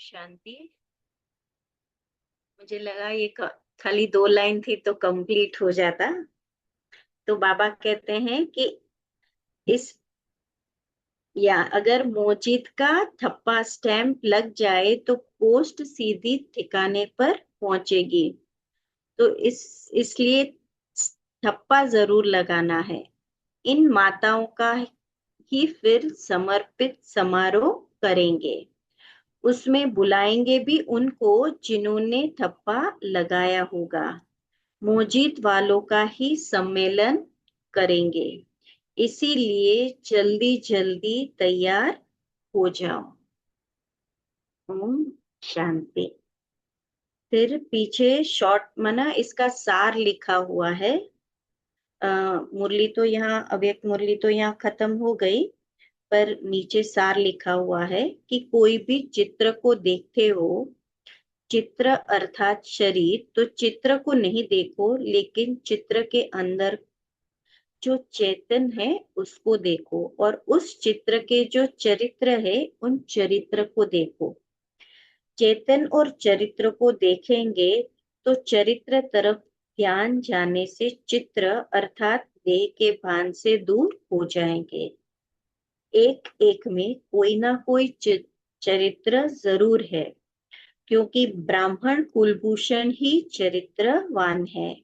शांति। मुझे लगा ये खाली 2 लाइन थी तो कंप्लीट हो जाता। तो बाबा कहते हैं कि इस या अगर मोजीद का ठप्पा स्टैंप लग जाए तो पोस्ट सीधी ठिकाने पर पहुंचेगी। तो इसलिए ठप्पा जरूर लगाना है। इन माताओं का ही फिर समर्पित समारोह करेंगे। उसमें बुलाएंगे भी उनको जिन्होंने ठप्पा लगाया होगा। मोजीद वालों का ही सम्मेलन करेंगे। इसीलिए जल्दी जल्दी तैयार हो जाओ। ओम शांति। फिर पीछे शॉर्ट मना इसका सार लिखा हुआ है। मुरली तो यहाँ अव्यक्त मुरली तो यहाँ खत्म हो गई, पर नीचे सार लिखा हुआ है कि कोई भी चित्र को देखते हो, चित्र अर्थात शरीर, तो चित्र को नहीं देखो लेकिन चित्र के अंदर जो चेतन है उसको देखो, और उस चित्र के जो चरित्र है उन चरित्र को देखो। चेतन और चरित्र को देखेंगे तो चरित्र तरफ ध्यान जाने से चित्र अर्थात देह के भान से दूर हो जाएंगे। एक एक में कोई ना कोई चरित्र जरूर है, क्योंकि ब्राह्मण कुलभूषण ही चरित्रवान है।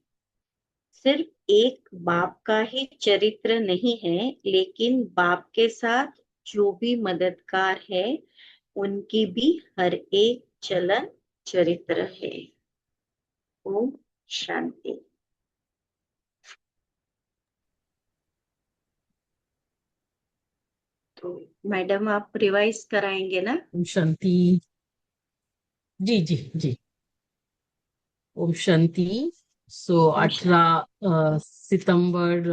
सिर्फ एक बाप का ही चरित्र नहीं है, लेकिन बाप के साथ जो भी मददगार है उनकी भी हर एक चलन चरित्र है। ओम शांति। तो मैडम आप रिवाइज कराएंगे ना? ओम शांति। जी जी जी। ओम शांति। सो ओम शांति। 18 सितंबर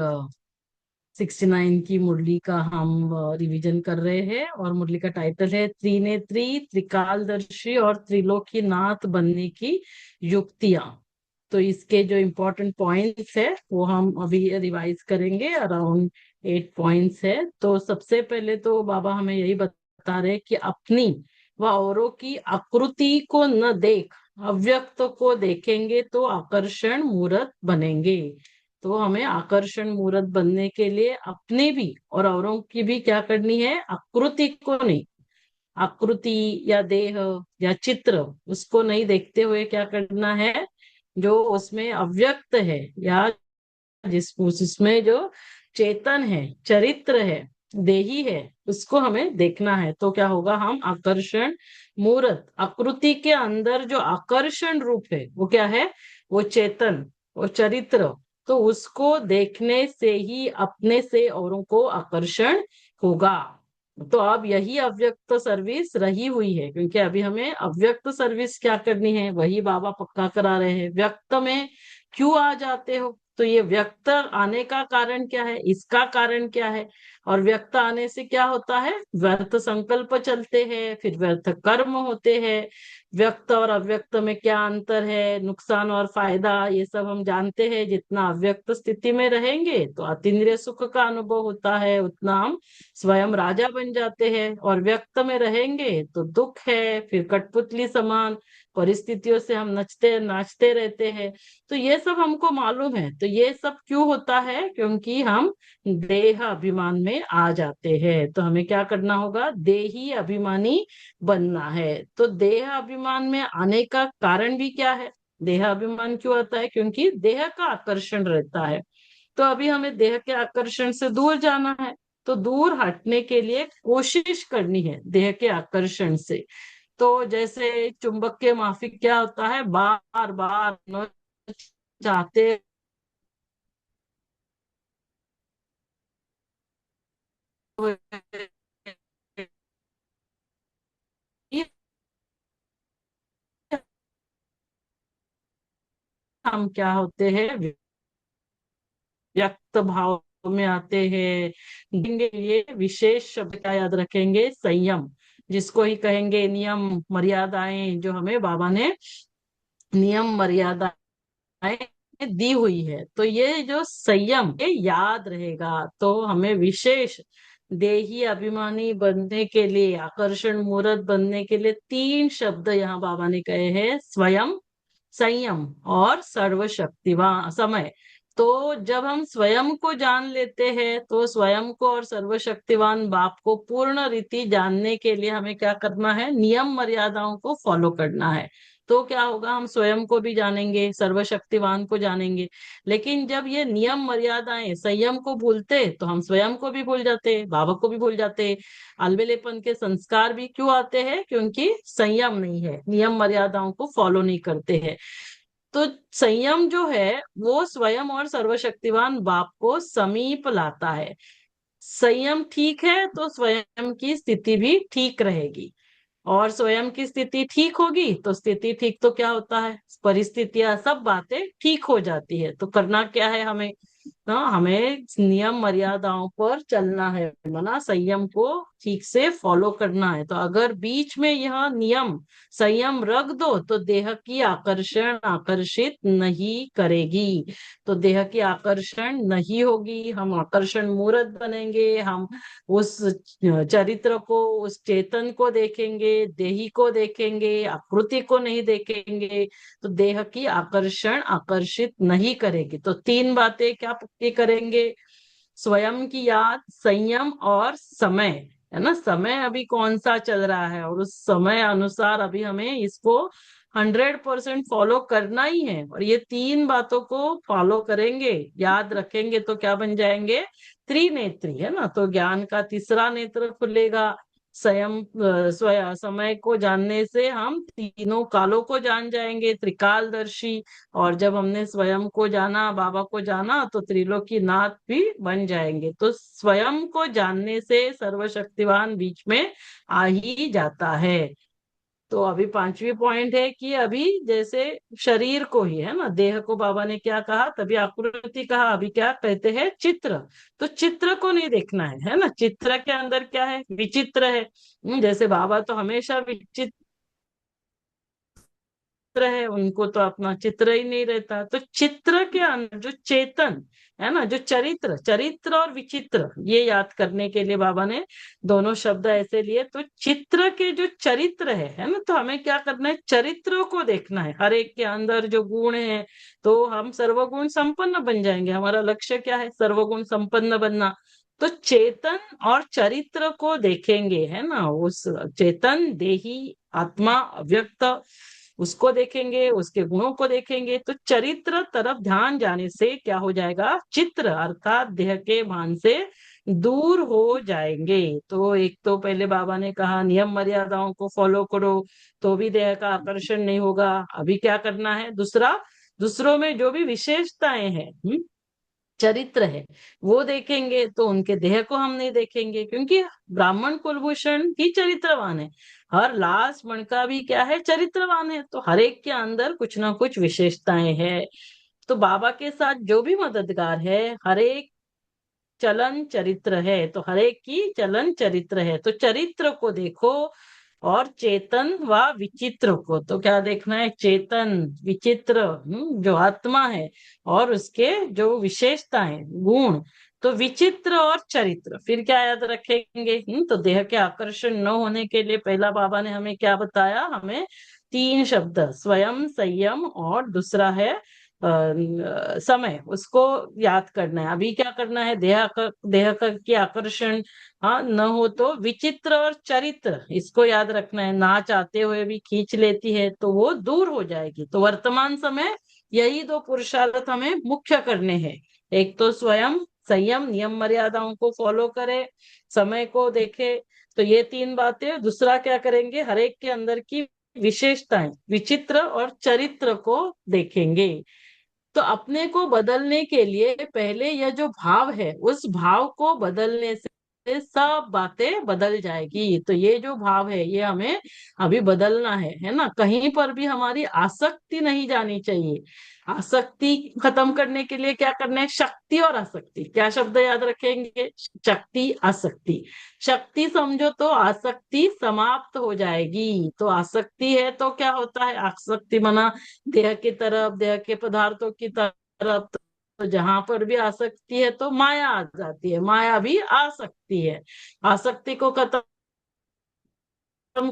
69 की मुरली का हम रिवीजन कर रहे हैं, और मुरली का टाइटल है त्रिनेत्री त्रिकालदर्शी और त्रिलोकीनाथ बनने की युक्तियां। तो इसके जो इम्पोर्टेंट पॉइंट्स है वो हम अभी रिवाइज करेंगे। अराउंड 8 पॉइंट्स है। तो सबसे पहले तो बाबा हमें यही बता रहे कि अपनी व औरों की आकृति को न देख अव्यक्त को देखेंगे तो आकर्षण मूर्त बनेंगे। तो हमें आकर्षण मूर्त बनने के लिए अपने भी और औरों की भी क्या करनी है, आकृति को नहीं, आकृति या देह या चित्र उसको नहीं देखते हुए क्या करना है, जो उसमें अव्यक्त है या जिसमें जो चेतन है, चरित्र है, देही है, उसको हमें देखना है। तो क्या होगा, हम आकर्षण मूर्त, आकृति के अंदर जो आकर्षण रूप है वो क्या है, वो चेतन, वो चरित्र। तो उसको देखने से ही अपने से औरों को आकर्षण होगा। तो अब यही अव्यक्त सर्विस रही हुई है, क्योंकि अभी हमें अव्यक्त सर्विस क्या करनी है वही बाबा पक्का करा रहे हैं। व्यक्त में क्यों आ जाते हो, तो ये व्यक्त आने का कारण क्या है, इसका कारण क्या है। और व्यक्त आने से क्या होता है, व्यर्थ संकल्प चलते हैं, फिर व्यर्थ कर्म होते हैं। व्यक्त और अव्यक्त में क्या अंतर है, नुकसान और फायदा, ये सब हम जानते हैं। जितना अव्यक्त स्थिति में रहेंगे तो अतीन्द्रिय सुख का अनुभव होता है, उतना हम स्वयं राजा बन जाते हैं। और व्यक्त में रहेंगे तो दुख है, फिर कठपुतली समान परिस्थितियों से हम नचते नाचते रहते हैं। तो ये सब हमको मालूम है। तो ये सब क्यों होता है, क्योंकि हम देह अभिमान में आ जाते हैं। तो हमें क्या करना होगा, देही अभिमानी बनना है। तो देह अभिमान में आने का कारण भी क्या है, देह अभिमान क्यों आता है, क्योंकि देह का आकर्षण रहता है। तो अभी हमें देह के आकर्षण से दूर जाना है। तो दूर हटने के लिए कोशिश करनी है देह के आकर्षण से। तो जैसे चुंबक के माफिक क्या होता है, बार बार न चाहते हुए ही हम क्या होते हैं, व्यक्त भाव में आते हैं। देंगे ये विशेष शब्द क्या याद रखेंगे, संयम, जिसको ही कहेंगे नियम मर्यादाएं, जो हमें बाबा ने नियम मर्यादाएं दी हुई है। तो ये जो संयम ये याद रहेगा तो हमें विशेष देही अभिमानी बनने के लिए, आकर्षण मूर्त बनने के लिए तीन शब्द यहाँ बाबा ने कहे हैं, स्वयं, संयम और सर्वशक्तिवान समय। तो जब हम स्वयं को जान लेते हैं तो स्वयं को और सर्वशक्तिवान बाप को पूर्ण रीति जानने के लिए हमें क्या करना है, नियम मर्यादाओं को फॉलो करना है। तो क्या होगा, हम स्वयं को भी जानेंगे, सर्वशक्तिवान को जानेंगे। लेकिन जब ये नियम मर्यादाएं संयम को भूलते तो हम स्वयं को भी भूल जाते, बाबा को भी भूल जाते। अलबेलेपन के संस्कार भी क्यों आते हैं, क्योंकि संयम नहीं है, नियम मर्यादाओं को फॉलो नहीं करते हैं। तो संयम जो है वो स्वयं और सर्वशक्तिवान बाप को समीप लाता है। संयम ठीक है तो स्वयं की स्थिति भी ठीक रहेगी, और स्वयं की स्थिति ठीक होगी तो स्थिति ठीक तो क्या होता है, परिस्थितियां सब बातें ठीक हो जाती है। तो करना क्या है हमें ना, हमें नियम मर्यादाओं पर चलना है, मना संयम को ठीक से फॉलो करना है। तो अगर बीच में यह नियम संयम रख दो तो देह की आकर्षण आकर्षित नहीं करेगी, तो देह की आकर्षण नहीं होगी, हम आकर्षण मूर्त बनेंगे, हम उस चरित्र को, उस चेतन को देखेंगे, देही को देखेंगे, आकृति को नहीं देखेंगे। तो देह की आकर्षण आकर्षित नहीं करेगी। तो तीन बातें क्या पक्की करेंगे, स्वयं की याद, संयम और समय, है ना। समय अभी कौन सा चल रहा है और उस समय अनुसार अभी हमें इसको 100% फॉलो करना ही है। और ये तीन बातों को फॉलो करेंगे, याद रखेंगे तो क्या बन जाएंगे, त्रिनेत्री, है ना। तो ज्ञान का तीसरा नेत्र खुलेगा। स्वयं समय को जानने से हम तीनों कालों को जान जाएंगे, त्रिकालदर्शी। और जब हमने स्वयं को जाना, बाबा को जाना, तो त्रिलोकीनाथ भी बन जाएंगे। तो स्वयं को जानने से सर्वशक्तिवान बीच में आ ही जाता है। तो अभी पांचवी पॉइंट है कि अभी जैसे शरीर को ही, है ना, देह को बाबा ने क्या कहा, तभी आकृति कहा, अभी क्या कहते हैं, चित्र। तो चित्र को नहीं देखना है ना, चित्र के अंदर क्या है, विचित्र है। जैसे बाबा तो हमेशा विचित्र है, उनको तो अपना चित्र ही नहीं रहता। तो चित्र के अंदर जो चेतन है ना, जो चरित्र, चरित्र और विचित्र, ये याद करने के लिए बाबा ने दोनों शब्द ऐसे लिए। तो चित्र के जो चरित्र है ना, तो हमें क्या करना है, चरित्रों को देखना है, हर एक के अंदर जो गुण है। तो हम सर्वगुण संपन्न बन जाएंगे, हमारा लक्ष्य क्या है, सर्वगुण संपन्न बनना। तो चेतन और चरित्र को देखेंगे, है ना, उस चेतन देही आत्मा अव्यक्त, उसको देखेंगे, उसके गुणों को देखेंगे। तो चरित्र तरफ ध्यान जाने से क्या हो जाएगा, चित्र अर्थात देह के भान से दूर हो जाएंगे। तो एक तो पहले बाबा ने कहा नियम मर्यादाओं को फॉलो करो तो भी देह का आकर्षण नहीं होगा। अभी क्या करना है, दूसरा, दूसरों में जो भी विशेषताएं हैं, चरित्र है, वो देखेंगे। तो उनके देह को हम नहीं देखेंगे, क्योंकि ब्राह्मण कुलभूषण ही चरित्रवान है, हर लाश मणका भी क्या है, चरित्रवान है। तो हर एक के अंदर कुछ ना कुछ विशेषताएं हैं। तो बाबा के साथ जो भी मददगार है, हर एक चलन चरित्र है, तो हर एक की चलन चरित्र है। तो चरित्र को देखो और चेतन व विचित्र को, तो क्या देखना है, चेतन, विचित्र, जो आत्मा है, और उसके जो विशेषता है, गुण। तो विचित्र और चरित्र, फिर क्या याद रखेंगे, तो देह के आकर्षण न होने के लिए पहला बाबा ने हमें क्या बताया, हमें तीन शब्द, स्वयं, संयम और दूसरा है समय, उसको याद करना है। अभी क्या करना है, देह का की आकर्षण हाँ न हो तो विचित्र और चरित्र, इसको याद रखना है। ना चाहते हुए भी खींच लेती है तो वो दूर हो जाएगी। तो वर्तमान समय यही दो पुरुषार्थ हमें मुख्य करने हैं, एक तो स्वयं संयम, नियम मर्यादाओं को फॉलो करे, समय को देखे। तो ये तीन बातें, दूसरा क्या करेंगे, हर एक के अंदर की विशेषताएं, विचित्र और चरित्र को देखेंगे। तो अपने को बदलने के लिए पहले यह जो भाव है, उस भाव को बदलने से सब बातें बदल जाएगी। तो ये जो भाव है ये हमें अभी बदलना है ना। कहीं पर भी हमारी आसक्ति नहीं जानी चाहिए। आसक्ति खत्म करने के लिए क्या करना है, शक्ति और आसक्ति, क्या शब्द याद रखेंगे, शक्ति आसक्ति। शक्ति समझो तो आसक्ति समाप्त हो जाएगी। तो आसक्ति है तो क्या होता है, आसक्ति मना देह की तरफ, देह के पदार्थों की तरफ। तो जहां पर भी आसक्ति है तो माया आ जाती है, माया भी आ सकती है। आसक्ति को खत्म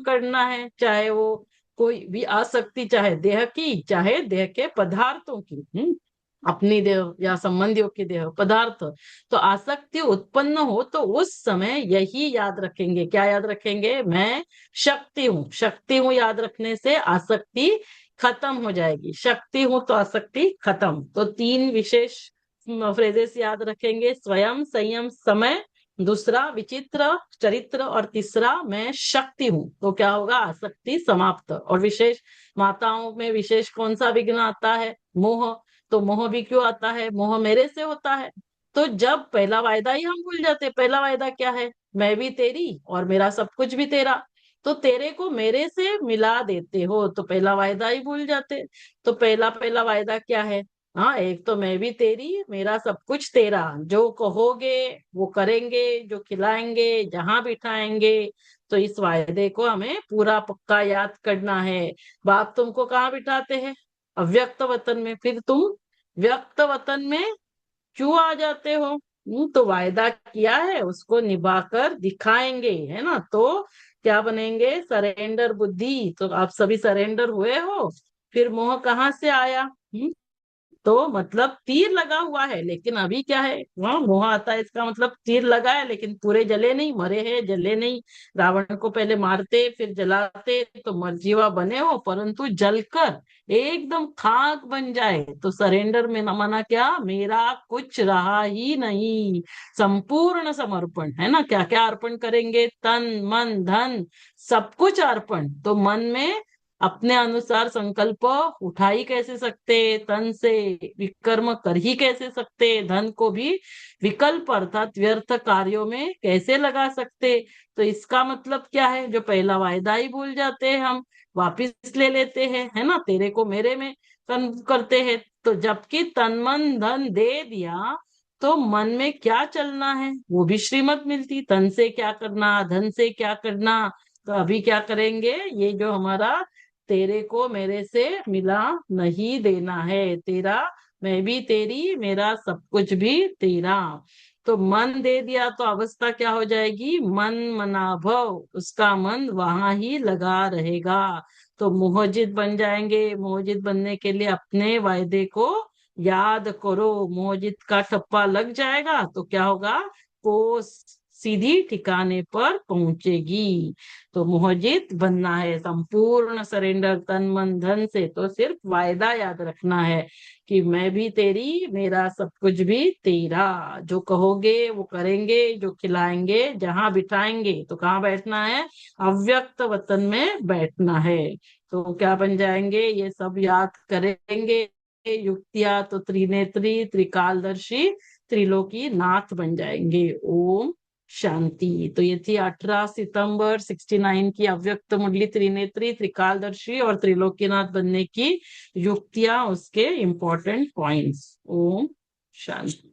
करना है, चाहे वो कोई भी आसक्ति, चाहे देह की, चाहे देह के पदार्थों की, अपनी देह या संबंधियों की देह पदार्थ। तो आसक्ति उत्पन्न हो तो उस समय यही याद रखेंगे, क्या याद रखेंगे? मैं शक्ति हूँ, शक्ति हूँ याद रखने से आसक्ति खत्म हो जाएगी। शक्ति हूं तो आसक्ति खत्म। तो तीन विशेष फ्रेजेस याद रखेंगे: स्वयं, संयम, समय, दूसरा विचित्र चरित्र, और तीसरा मैं शक्ति हूँ। तो क्या होगा? आसक्ति समाप्त। और विशेष माताओं में विशेष कौन सा विघ्न आता है? मोह। तो मोह भी क्यों आता है? मोह मेरे से होता है। तो जब पहला वायदा ही हम भूल जाते, पहला वायदा क्या है? मैं भी तेरी और मेरा सब कुछ भी तेरा। तो तेरे को मेरे से मिला देते हो, तो पहला वायदा ही भूल जाते। तो पहला पहला वायदा क्या है? हाँ, एक तो मैं भी तेरी, मेरा सब कुछ तेरा, जो कहोगे वो करेंगे, जो खिलाएंगे, जहां बिठाएंगे। तो इस वायदे को हमें पूरा पक्का याद करना है। बाप तुमको कहाँ बिठाते हैं? अव्यक्त वतन में। फिर तुम व्यक्त वतन में क्यों आ जाते हो? तो वायदा किया है उसको निभाकर दिखाएंगे, है ना? तो क्या बनेंगे? सरेंडर बुद्धि। तो आप सभी सरेंडर हुए हो। फिर मोह कहाँ से आया? तो मतलब तीर लगा हुआ है, लेकिन अभी क्या है? वहां मोह आता है, इसका मतलब तीर लगा है लेकिन पूरे जले नहीं, मरे हैं, जले नहीं। रावण को पहले मारते फिर जलाते तो मरजीवा बने हो, परंतु जलकर एकदम खाक बन जाए तो सरेंडर में न माना क्या? मेरा कुछ रहा ही नहीं। संपूर्ण समर्पण, है ना? क्या क्या अर्पण करेंगे? तन मन धन सब कुछ अर्पण। तो मन में अपने अनुसार संकल्प उठा ही कैसे सकते? तन से विकर्म कर ही कैसे सकते? धन को भी विकल्प अर्थात व्यर्थ कार्यों में कैसे लगा सकते? तो इसका मतलब क्या है? जो पहला वायदा ही भूल जाते हैं हम, वापिस ले लेते हैं, है ना? तेरे को मेरे में करते हैं। तो जबकि तन मन धन दे दिया तो मन में क्या चलना है वो भी श्रीमत मिलती। तन से क्या करना, धन से क्या करना। तो अभी क्या करेंगे? ये जो हमारा तेरे को मेरे से मिला नहीं देना है, तेरा मैं भी तेरी, मेरा सब कुछ भी तेरा। तो मन दे दिया तो अवस्था क्या हो जाएगी? मन मना भव, उसका मन वहां ही लगा रहेगा। तो मोहजित बन जाएंगे। मोहजित बनने के लिए अपने वायदे को याद करो। मोहजित का ठप्पा लग जाएगा तो क्या होगा? वो सीधी ठिकाने पर पहुंचेगी। तो मोहजित बनना है, संपूर्ण सरेंडर तन मन धन से। तो सिर्फ वायदा याद रखना है कि मैं भी तेरी, मेरा सब कुछ भी तेरा, जो कहोगे वो करेंगे, जो खिलाएंगे, जहां बिठाएंगे। तो कहाँ बैठना है? अव्यक्त वतन में बैठना है। तो क्या बन जाएंगे? ये सब याद करेंगे युक्तियां तो त्रिनेत्री त्रिकालदर्शी त्रिलोकी नाथ बन जाएंगे। ओम शांति। तो ये थी 18 सितंबर 69 की अव्यक्त मुरली त्रिनेत्री त्रिकालदर्शी और त्रिलोकीनाथ बनने की युक्तियां, उसके इम्पोर्टेंट पॉइंट्स। ओम शांति।